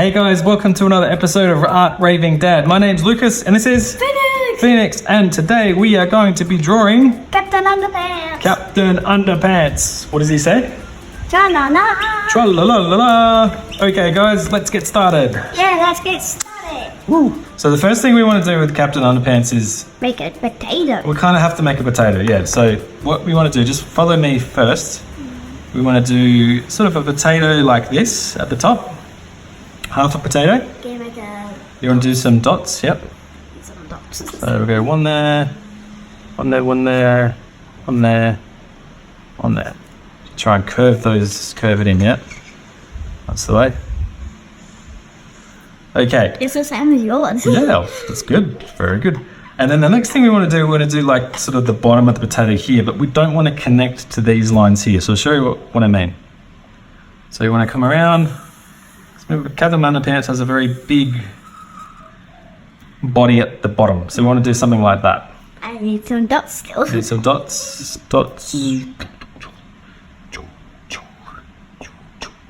Hey guys, welcome to another episode of Art Raving Dad. My name's Lucas and this is Phoenix, and today we are going to be drawing Captain Underpants. Captain Underpants. What does he say? Tra-la-la. Tra-la-la-la-la. Okay guys, let's get started. Yeah, let's get started. Woo. So the first thing we want to do with Captain Underpants is Make a potato. we kind of have to make a potato, yeah. So what we want to do, just follow me first. We want to do sort of a potato like this at the top. Half a potato. Okay, make a... You want to do some dots? Yep. Some dots. So we'll go one there, one there, one there, one there, one there. Try and curve it in, yeah? That's the way. Okay. It's the same as yours. Yeah, that's good. Very good. And then the next thing we want to do like sort of the bottom of the potato here, but we don't want to connect to these lines here. So I'll show you what I mean. So you want to come around. Captain Underpants has a very big body at the bottom. So we want to do something like that. I need some dots still. Do some dots.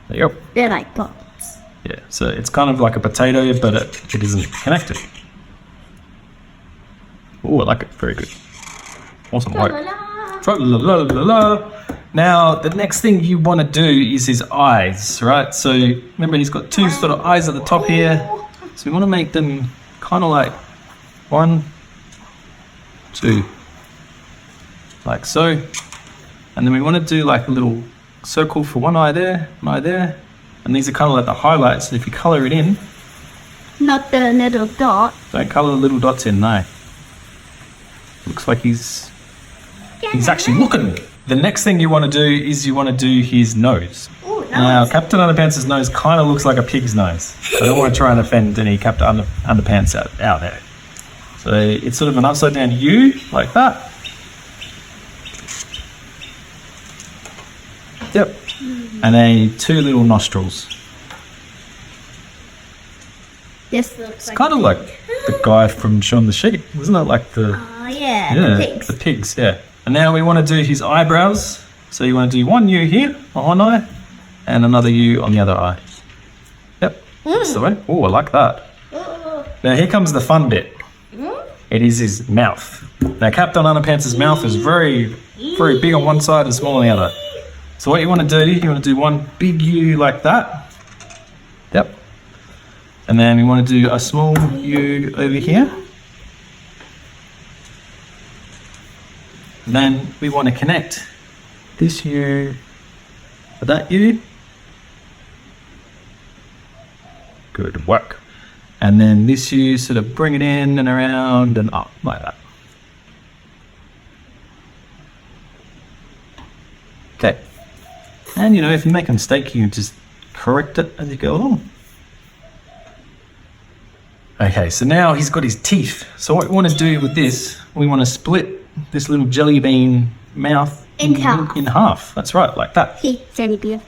There you go. They're like dots. Yeah, so it's kind of like a potato, but it isn't connected. Oh, I like it. Very good. Awesome work. Tra-la-la-la-la. Now, the next thing you want to do is his eyes, right? So remember, he's got two sort of eyes at the top here. So we want to make them kind of like 1, 2, like so. And then we want to do like a little circle for one eye there, and these are kind of like the highlights. So if you color it in, Not the little dot. don't color the little dots in, no. Looks like he's actually looking. The next thing you want to do is you want to do his nose. Ooh, nice. Now, Captain Underpants' nose kind of looks like a pig's nose. I don't want to try and offend any Captain Underpants out there. So it's sort of an upside down U, like that. Yep. And then 2 little nostrils. This looks It's kind of like the guy from Shaun the Sheep, wasn't it? Like the... Oh, yeah, Yeah, the pigs. the pigs, yeah. And now we want to do his eyebrows. So you want to do one U here on one eye and another U on the other eye. Yep, that's the way. Oh, I like that. Now here comes the fun bit. It is his mouth. Now Captain Underpants' mouth is very, very big on one side and small on the other. So what you want to do, you want to do one big U like that. Yep. And then we want to do a small U over here. And then we want to connect this U with that U. Good work. And then this U, sort of bring it in and around and up like that. Okay. And you know, if you make a mistake, you can just correct it as you go along. Okay, so now he's got his teeth. So what we want to do with this, we want to split this little jelly bean mouth In half. in half. That's right, like that. Jelly bean.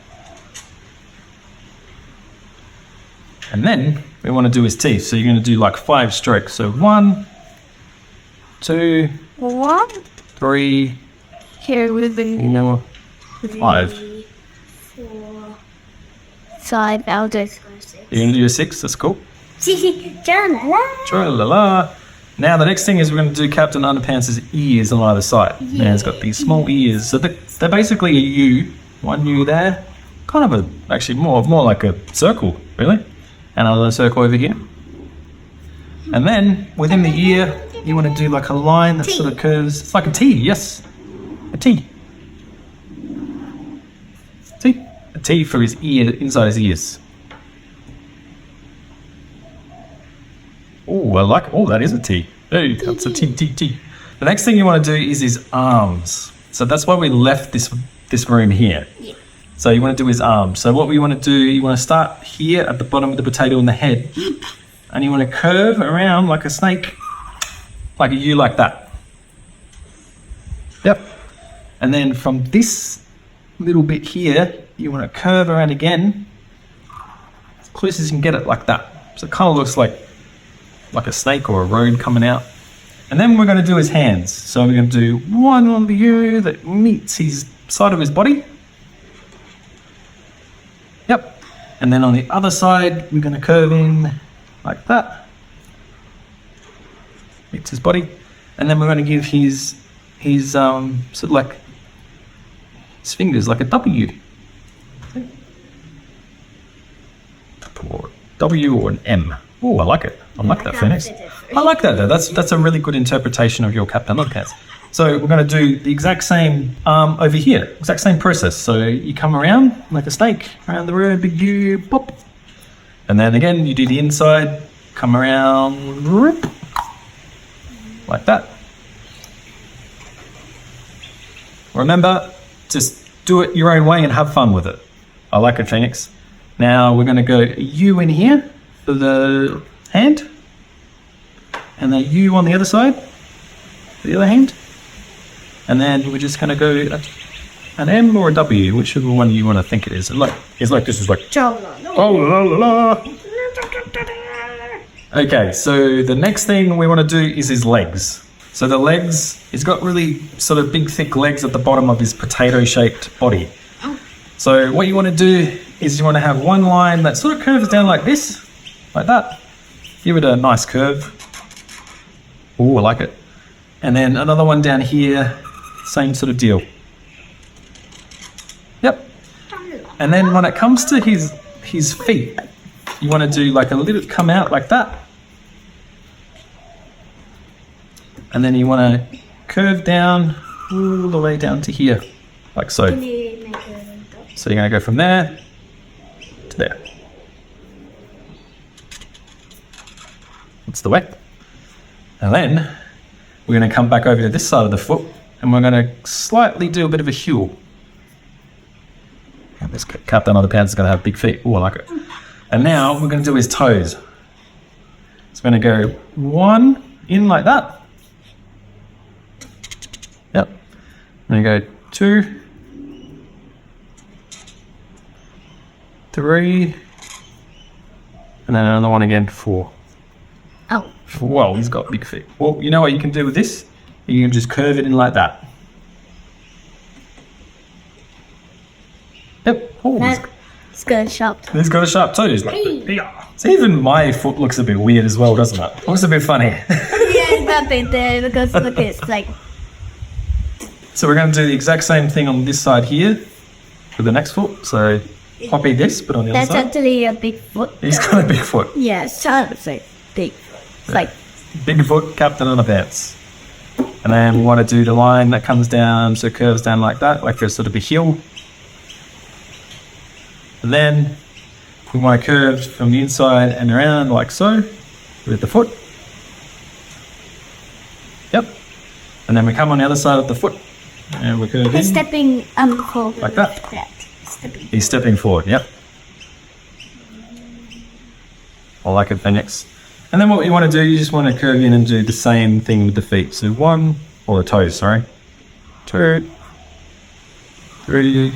And then we want to do his teeth. So you're going to do like 5 strokes. So 1, 2, 1, 3, here with the 4, 5. 4, 5. I'll do 6. You're going to do a 6. That's cool. Tra-la-la. Tra-la-la. Now the next thing is we're going to do Captain Underpants' ears on either side. Now he's got these small ears. So they're basically a U. One U there. Kind of actually more like a circle, really. And another circle over here. And then within the ear, you want to do like a line that sort of curves. It's like a T, yes. A T. See? A T for his ear, inside his ears. Oh, I like. Oh, that is a T. Hey, that's a T. The next thing you want to do is his arms. So that's why we left this room here. Yeah. So you want to do his arms. So what we want to do, you want to start here at the bottom of the potato in the head, and you want to curve around like a snake, like a U, like that. Yep. And then from this little bit here, you want to curve around again, as close as you can get it, like that. So it kind of looks like a snake or a road coming out. And then we're going to do his hands. So we're going to do one on the U that meets his side of his body. Yep. And then on the other side, we're going to curve in like that. Meets his body. And then we're going to give his sort of like his fingers like a W. Or W or an M. Oh, I like it. I like that, Phoenix. I like that though. That's a really good interpretation of your Captain Underpants. So we're going to do the exact same over here. Exact same process. So you come around like a snake, around the room, big U, pop. And then again, you do the inside, come around, rip, like that. Remember, just do it your own way and have fun with it. I like it, Phoenix. Now we're going to go U in here for the hand. And then U on the other side for the other hand. And then we're just going to go an M or a W, whichever one you want to think it is. It's like this is like... Oh, la, la, la. Okay, so the next thing we want to do is his legs. So the legs, he's got really sort of big, thick legs at the bottom of his potato-shaped body. So what you want to do is you want to have one line that sort of curves down like this, like that. Give it a nice curve. Oh, I like it. And then another one down here, same sort of deal. Yep. And then when it comes to his feet, you want to do like a little come out like that. And then you want to curve down all the way down to here, like so. So you're going to go from there to there. That's the way. And then we're going to come back over to this side of the foot and we're going to slightly do a bit of a heel. And this Captain Underpants is going to have big feet. Oh, I like it. And now we're going to do his toes. So we're going to go one in like that. Yep. Then go 2, 3, and then another one again, 4. Oh. Whoa, he's got big feet. Well, you know what you can do with this? You can just curve it in like that. Yep. Oh, It's got a sharp toe. he's got a sharp toe. He's like, yeah. So even my foot looks a bit weird as well, doesn't it? Looks a bit funny. Yeah, it's got big there because look, it's like... So we're going to do the exact same thing on this side here for the next foot. So copy this, but on the That's other side. actually a big foot. He's got a big foot. Yeah, it's like big. It's like... Big foot, Captain Underpants. And then we want to do the line that comes down, so it curves down like that, like there's sort of a heel. And then we want to curve from the inside and around like so, with the foot. Yep. And then we come on the other side of the foot, and we're curving. He's stepping forward. Like that. Stepping. He's stepping forward, yep. I like it, Phoenix. And then what you want to do, you just want to curve in and do the same thing with the feet. So 1, or the toes, sorry. 2, 3.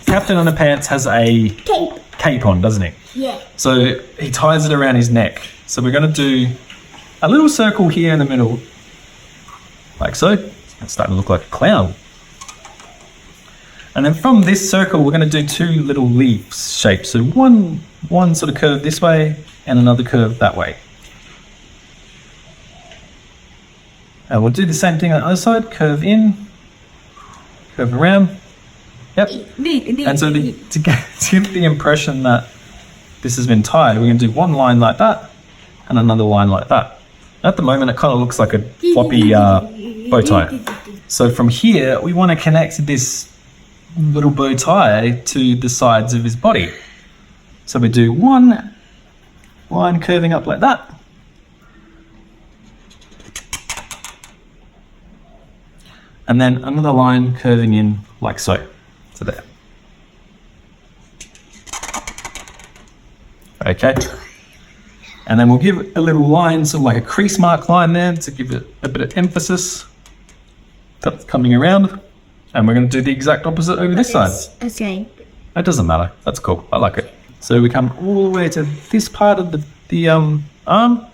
Captain Underpants has a cape on, doesn't he? Yeah. So he ties it around his neck. So we're going to do a little circle here in the middle, like so. It's starting to look like a clown. And then from this circle, we're going to do 2 little leaves shapes. So one sort of curve this way and another curve that way. And we'll do the same thing on the other side. Curve in, curve around. Yep. And so to get the impression that this has been tied, we're going to do one line like that and another line like that. At the moment, it kind of looks like a floppy bow tie. So from here, we want to connect this little bow tie to the sides of his body. So we do one line curving up like that. And then another line curving in like so. So there. Okay. And then we'll give a little line, sort of like a crease mark line there to give it a bit of emphasis. That's coming around. And we're going to do the exact opposite over this side. Okay. It doesn't matter. That's cool. I like it. So we come all the way to this part of the arm. And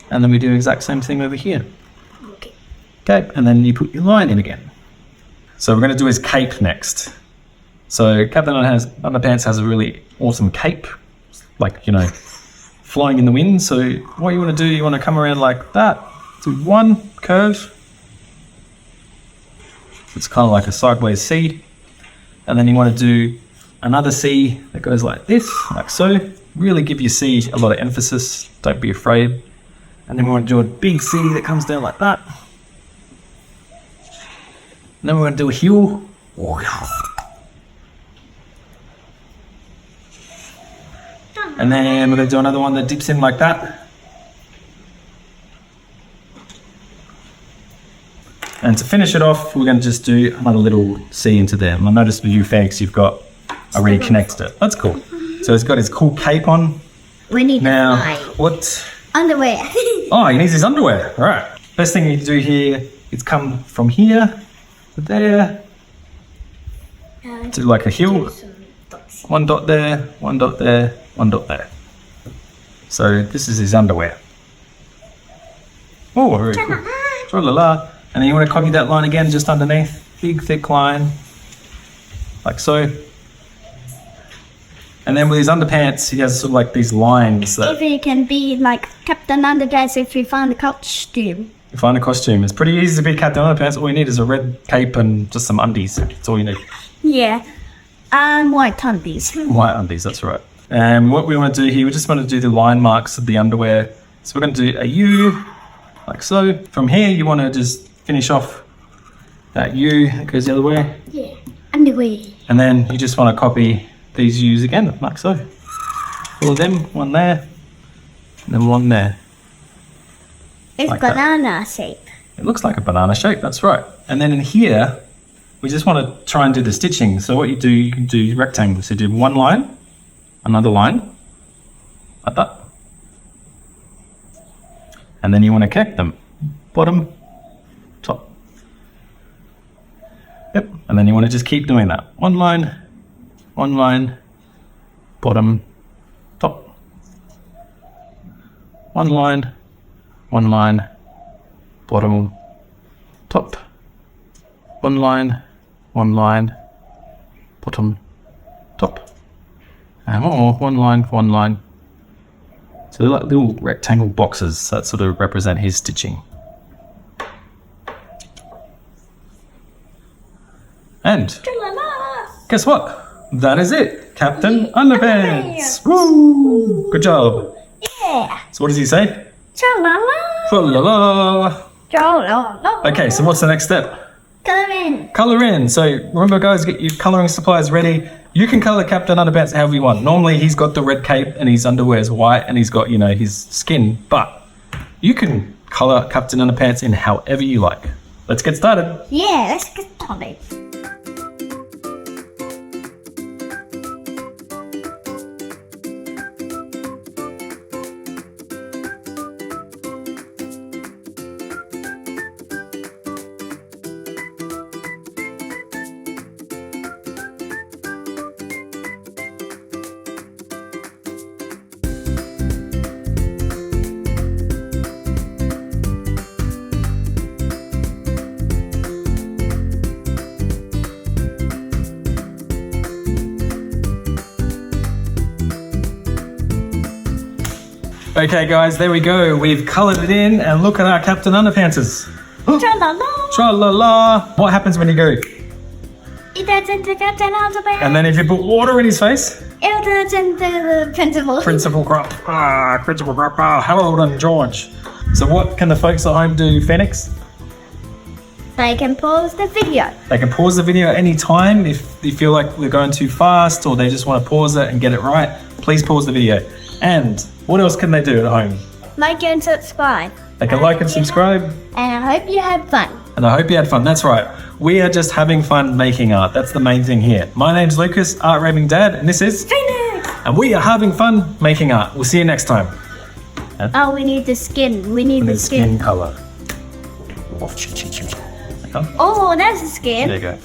then we do the exact same thing over here. Okay. And then you put your line in again. So we're going to do his cape next. So Captain Underpants has a really awesome cape, like, you know, flying in the wind. So what you want to do, you want to come around like that, do one curve. It's kind of like a sideways C. And then you want to do another C that goes like this, like so. Really give your C a lot of emphasis, don't be afraid. And then we want to do a big C that comes down like that. And then we're going to do a heel. And then we're going to do another one that dips in like that. And to finish it off, we're going to just do another little C into there. And I noticed with you Fanix, you've got already connected it. That's cool. So he's got his cool cape on. We need Now, to buy what? underwear. Oh, he needs his underwear. All right. Best thing you can do here is come from here to there. Do like a heel. One dot there, one dot there, one dot there. So this is his underwear. Oh, very cool. Tra-la-la. And then you want to copy that line again just underneath. Big thick line. Like so. And then with his underpants, he has sort of like these lines that... If it can be like Captain Underpants if we find a costume. You find a costume. It's pretty easy to be Captain Underpants. All you need is a red cape and just some undies. That's all you need. Yeah. And white undies. White undies, that's right. And what we want to do here, we just want to do the line marks of the underwear. So we're going to do a U, like so. From here, you want to just finish off that U that goes the other way. Yeah. Underwear. And then you just want to copy these U's again, like so. All of them, one there, and then one there. It's Like that. banana shape. It looks like a banana shape, that's right. And then in here, we just want to try and do the stitching. So what you do, you can do rectangles. So do one line, another line, like that. And then you want to connect them. Bottom, top. Yep, and then you want to just keep doing that. One line, bottom, top. One line, bottom, top. One line, bottom, top. And one more, one line. So they're like little rectangle boxes that sort of represent his stitching. And Tra-la-la. guess what? That is it. Captain Underpants. Woo! Good job. Yeah. So what does he say? Tra-la-la. Tra-la-la. Tra-la-la. Okay, so what's the next step? Come in. Colour in. So remember guys, get your colouring supplies ready. You can colour Captain Underpants however you want. Normally he's got the red cape and his underwear is white and he's got, you know, his skin. But you can colour Captain Underpants in however you like. Let's get started. Yeah, let's get started. Okay guys, there we go. We've coloured it in and look at our Captain Underpantses. Tra-la-la. Tra-la-la. What happens when you go? It turns into Captain Underpants. And then if you put water in his face? It turns into the principal. Principal Crop. Principal Crop. Harold and George. So what can the folks at home do, Fanix? They can pause the video. They can pause the video at any time if they feel like we're going too fast or they just want to pause it and get it right. Please pause the video. And what else can they do at home? Like and subscribe. They can like and subscribe. And I hope you had fun. And I hope you had fun. That's right. We are just having fun making art. That's the main thing here. My name's Lucas, Art Raving Dad, and this is... Phoenix! And we are having fun making art. We'll see you next time. Oh, we need the skin. We need And the the skin. skin colour. Oh, that's the skin. There you go.